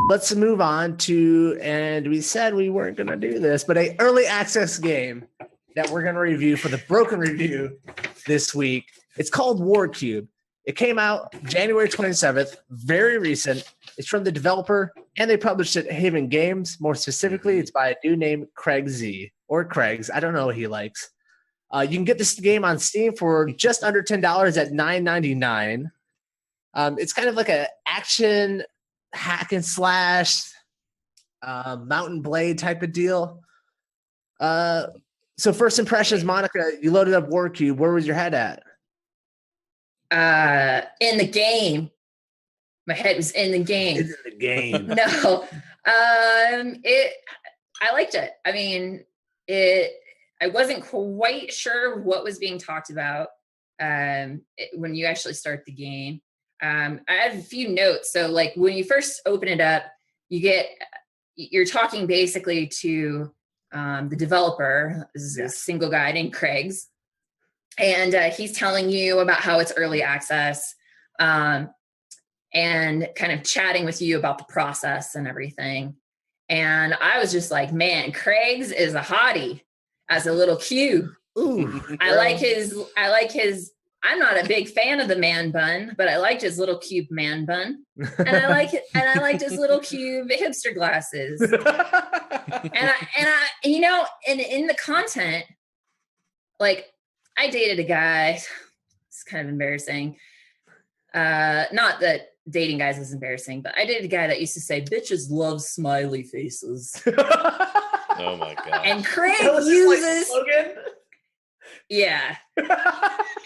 let's move on to, and we said we weren't going to do this, but a early access game that we're going to review for the Broken Review this week. It's called Warcube. It came out January 27th, very recent. It's from the developer, and they published it at Haven Games. More specifically, it's by a dude named Craig Z, or Craig's. I don't know what he likes. You can get this game on Steam for just under $10 at $9.99. It's kind of like an action hack and slash Mountain Blade type of deal. So first impressions, Monica, you loaded up Warcube. Where was your head at? In the game. My head was in the game. It's in the game. No. I liked it. I mean, I wasn't quite sure what was being talked about when you actually start the game. I have a few notes. So like when you first open it up, you're talking basically to the developer. This is a single guy named Craig's. And he's telling you about how it's early access and kind of chatting with you about the process and everything. And I was just like, man, Craig's is a hottie as a little cube. Ooh, I like his, I'm not a big fan of the man bun, but I liked his little cube man bun. And I liked his little cube hipster glasses. and I, you know, and in the content, like, I dated a guy. It's kind of embarrassing. Not that dating guys is embarrassing, but I dated a guy that used to say, bitches love smiley faces. Oh my God. And Craig uses... Yeah.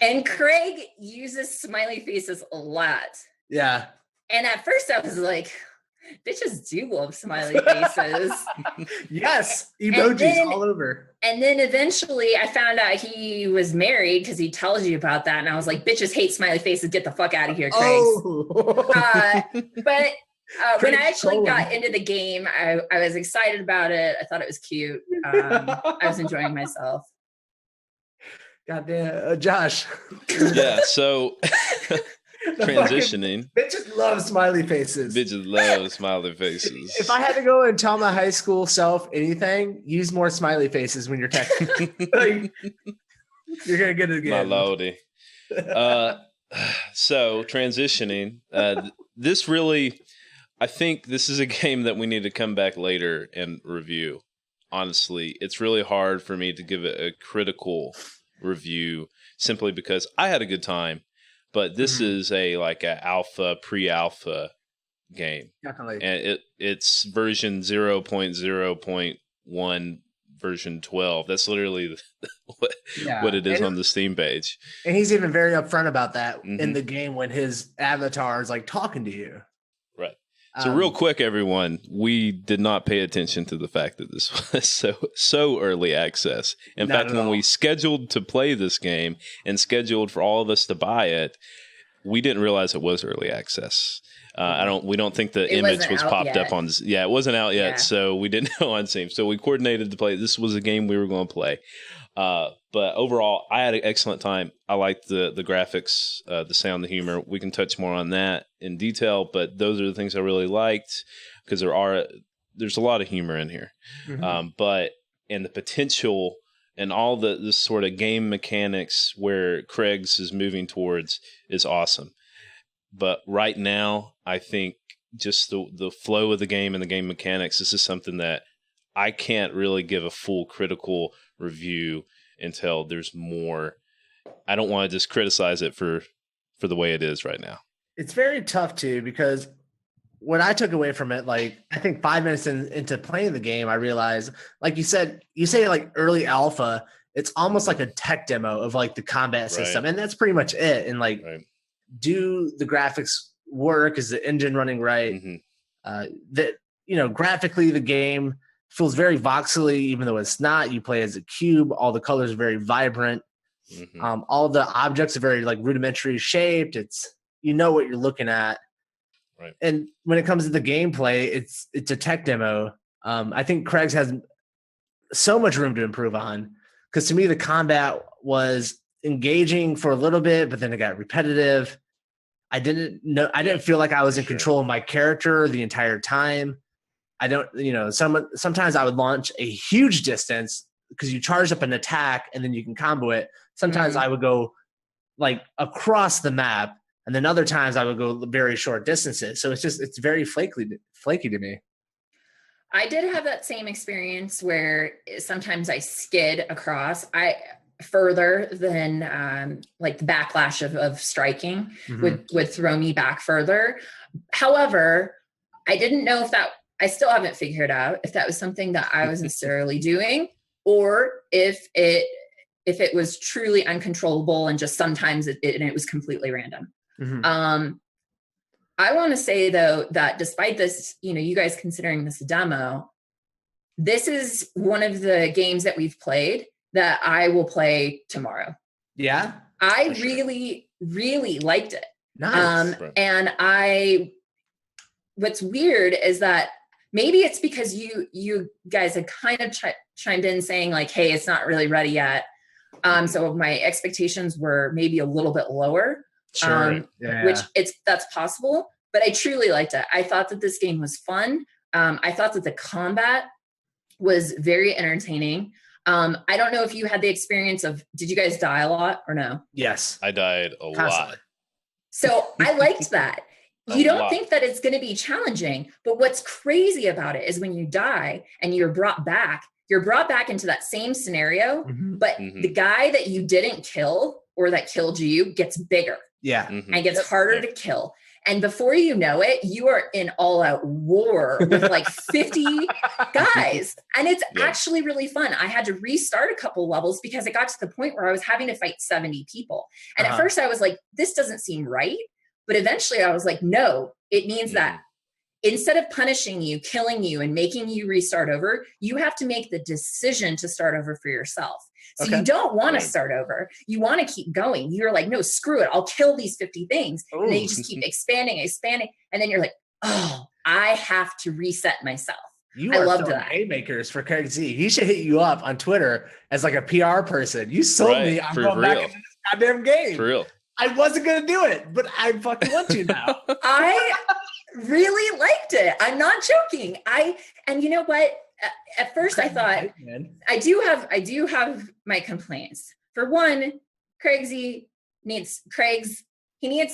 And Craig uses smiley faces a lot. Yeah. And at first I was like, bitches do love smiley faces. Yes. Emojis all over. And then eventually I found out he was married because he tells you about that. And I was like, bitches hate smiley faces. Get the fuck out of here, Craig. Oh. But when I actually got into the game, I was excited about it. I thought it was cute. I was enjoying myself. Goddamn, Josh. Yeah, so transitioning. Bitches love smiley faces. Bitches love smiley faces. If I had to go and tell my high school self anything, use more smiley faces when you're texting. Like, you're going to get it again. My lordy. So transitioning, this really, I think this is a game that we need to come back later and review. Honestly, it's really hard for me to give it a critical review simply because I had a good time, but this is a alpha, pre-alpha game. Definitely. And it's version 0.0.1 version 12. That's literally what it is on the Steam page. And he's even very upfront about that in the game when his avatar is like talking to you. Right. So real quick, everyone, we did not pay attention to the fact that this was so early access. In fact, when we scheduled to play this game and scheduled for all of us to buy it, we didn't realize it was early access. We don't think the image was popped up on. Yeah, it wasn't out yet, so we didn't know on Steam. So we coordinated to play. This was a game we were going to play. But overall, I had an excellent time. I liked the graphics, the sound, the humor. We can touch more on that in detail, but those are the things I really liked because there's a lot of humor in here. And the potential and all this sort of game mechanics where Craig's is moving towards is awesome. But right now, I think just the flow of the game and the game mechanics, this is something that I can't really give a full critical review until there's more. I don't want to just criticize it for the way it is right now. It's very tough too, because what I took away from it, like I think 5 minutes into playing the game, I realized, like you say like early alpha, it's almost like a tech demo of like the combat system. And that's pretty much it. And like, do the graphics work? Is the engine running right? That, graphically the game feels very voxely, even though it's not. You play as a cube. All the colors are very vibrant. All the objects are very like rudimentary shaped. It's, what you're looking at. Right. And when it comes to the gameplay, it's a tech demo. I think Craig's has so much room to improve on, because to me, the combat was engaging for a little bit, but then it got repetitive. I didn't feel like I was in control of my character the entire time. I don't, sometimes I would launch a huge distance because you charge up an attack and then you can combo it. Sometimes I would go like across the map, and then other times I would go very short distances. So it's very flaky to me. I did have that same experience where sometimes I skid across. Further than like the backlash of striking would throw me back further. However, I didn't know I still haven't figured out if that was something that I was necessarily doing, or if it was truly uncontrollable and just sometimes it was completely random. I want to say though, that despite this, you guys considering this a demo, this is one of the games that we've played that I will play tomorrow. Yeah. I really, really liked it. Nice. And what's weird is that maybe it's because you guys had kind of chimed in saying like, hey, it's not really ready yet. So my expectations were maybe a little bit lower. Sure. Which that's possible, but I truly liked it. I thought that this game was fun. I thought that the combat was very entertaining. I don't know if you had the experience did you guys die a lot or no? Yes. I died a lot. So I liked that. You don't think that it's going to be challenging, but what's crazy about it is when you die and you're brought back into that same scenario, but the guy that you didn't kill or that killed you gets bigger. Yeah. And gets harder to kill. And before you know it, you are in all out war with like 50 guys. And it's actually really fun. I had to restart a couple levels because it got to the point where I was having to fight 70 people. And at first I was like, this doesn't seem right. But eventually I was like, no, it means that instead of punishing you, killing you, and making you restart over, you have to make the decision to start over for yourself. So you don't want to start over. You want to keep going. You're like, no, screw it. I'll kill these 50 things. And then you just keep expanding. And then you're like, oh, I have to reset myself. I loved that. Haymakers for Craig Z. He should hit you up on Twitter as like a PR person. You sold me. I'm going back into this goddamn game. For real. I wasn't going to do it, but I fucking want to now. I really liked it. I'm not joking. And you know what? At first I thought I do have my complaints. For one, he needs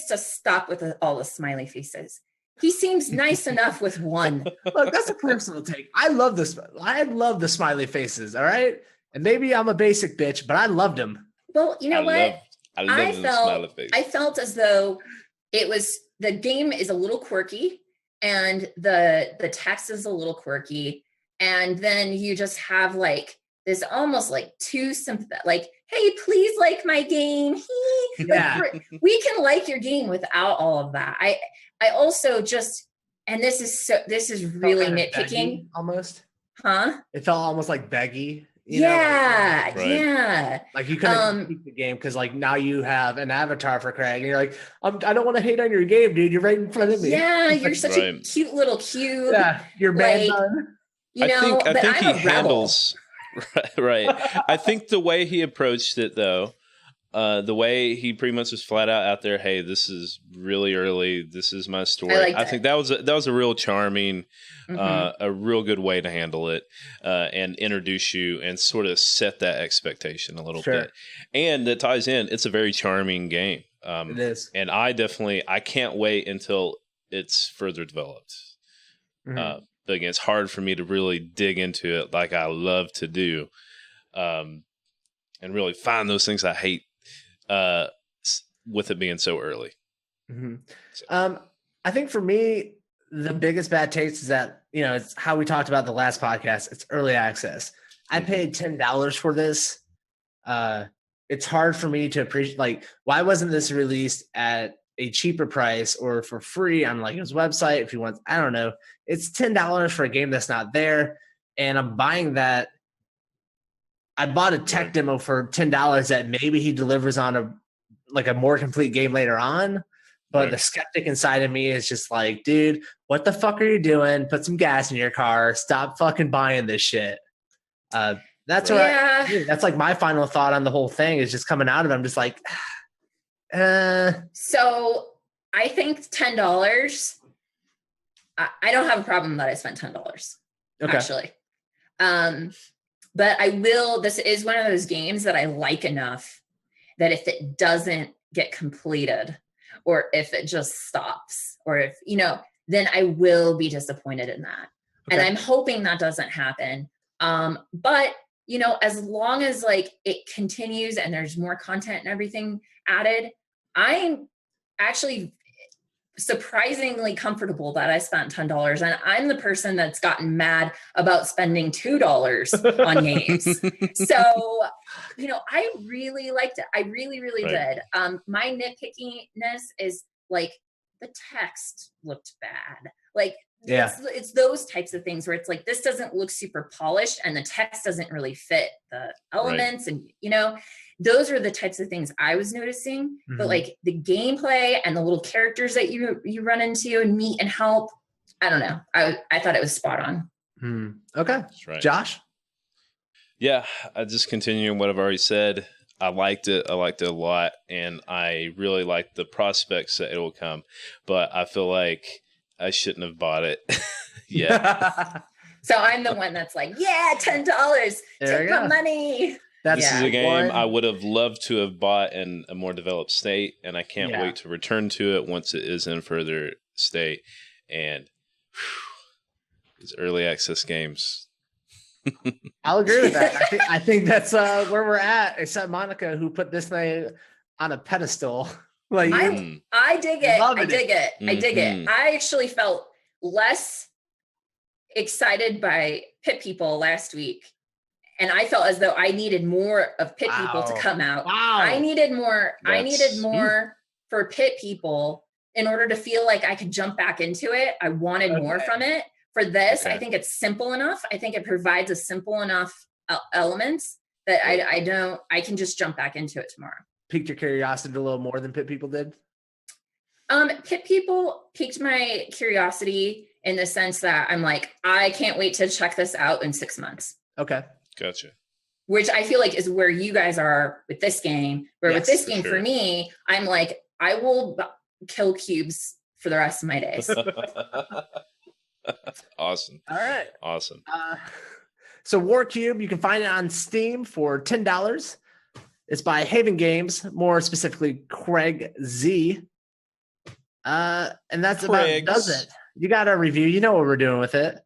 to stop with all the smiley faces. He seems nice enough with one. Look, that's a personal take. I love the smiley faces. All right. And maybe I'm a basic bitch, but I loved them. Well, you know what? I felt as though the game is a little quirky and the text is a little quirky. And then you just have like this almost like too sympathetic, like, hey, please like my game. We can like your game without all of that. I also just, and this is really nitpicking. Almost. Huh? It felt almost like beggy. Yeah. Like you couldn't keep the game because like now you have an avatar for Craig and you're like, I don't want to hate on your game, dude. You're right in front of me. Yeah, you're such a cute little cube. Yeah, you're man bun. I think he handles right. I think the way he approached it though, the way he pretty much was flat out there, hey, this is really early. This is my story. I think that was a real charming, a real good way to handle it and introduce you and sort of set that expectation a little bit. And that ties in. It's a very charming game. It is. And I can't wait until it's further developed. But again, it's hard for me to really dig into it like I love to do and really find those things I hate with it being so early. I think for me, the biggest bad taste is that, it's how we talked about the last podcast. It's early access. I paid $10 for this. It's hard for me to appreciate, like, why wasn't this released at a cheaper price or for free on like his website? If he wants, I don't know. It's $10 for a game that's not there. And I'm buying that. I bought a tech demo for $10 that maybe he delivers on a more complete game later on. But the skeptic inside of me is just like, dude, what the fuck are you doing? Put some gas in your car. Stop fucking buying this shit. That's that's like my final thought on the whole thing is just coming out of it. I'm just like, So I think $10. I don't have a problem that I spent $10. Okay. Actually. But I will. This is one of those games that I like enough that if it doesn't get completed, or if it just stops, or if then I will be disappointed in that. Okay. And I'm hoping that doesn't happen. But as long as like it continues and there's more content and everything added, I'm actually surprisingly comfortable that I spent $10. And I'm the person that's gotten mad about spending $2 on games. So, I really liked it. I really, really did. My nitpickiness is like the text looked bad. Like, it's those types of things where it's like, this doesn't look super polished and the text doesn't really fit the elements. And, those are the types of things I was noticing, but like the gameplay and the little characters that you run into and meet and help, I don't know. I thought it was spot on. Okay. That's right. Josh? Yeah, I just continuing what I've already said. I liked it. I liked it a lot. And I really liked the prospects that it will come, but I feel like I shouldn't have bought it yet. So I'm the one that's like, yeah, $10. Take my money. This is a game I would have loved to have bought in a more developed state, and I can't wait to return to it once it is in further state. And these early access games. I'll agree with that. I think that's where we're at, except Monica, who put this thing on a pedestal. Like I dig it. I dig it. I dig it. I actually felt less excited by Pit People last week. And I felt as though I needed more of Pit People to come out. Wow. I needed more for Pit People in order to feel like I could jump back into it. I wanted more from it. For this, I think it's simple enough. I think it provides a simple enough elements that I can just jump back into it tomorrow. Piqued your curiosity a little more than Pit People did? Pit People piqued my curiosity in the sense that I'm like, I can't wait to check this out in 6 months. Okay. Gotcha. Which I feel like is where you guys are with this game. Where with this game, for me, I'm like, I will kill cubes for the rest of my days. Awesome. All right. Awesome. So Warcube, you can find it on Steam for $10. It's by Haven Games, more specifically Craig Z. And that's about does it. You got a review. You know what we're doing with it.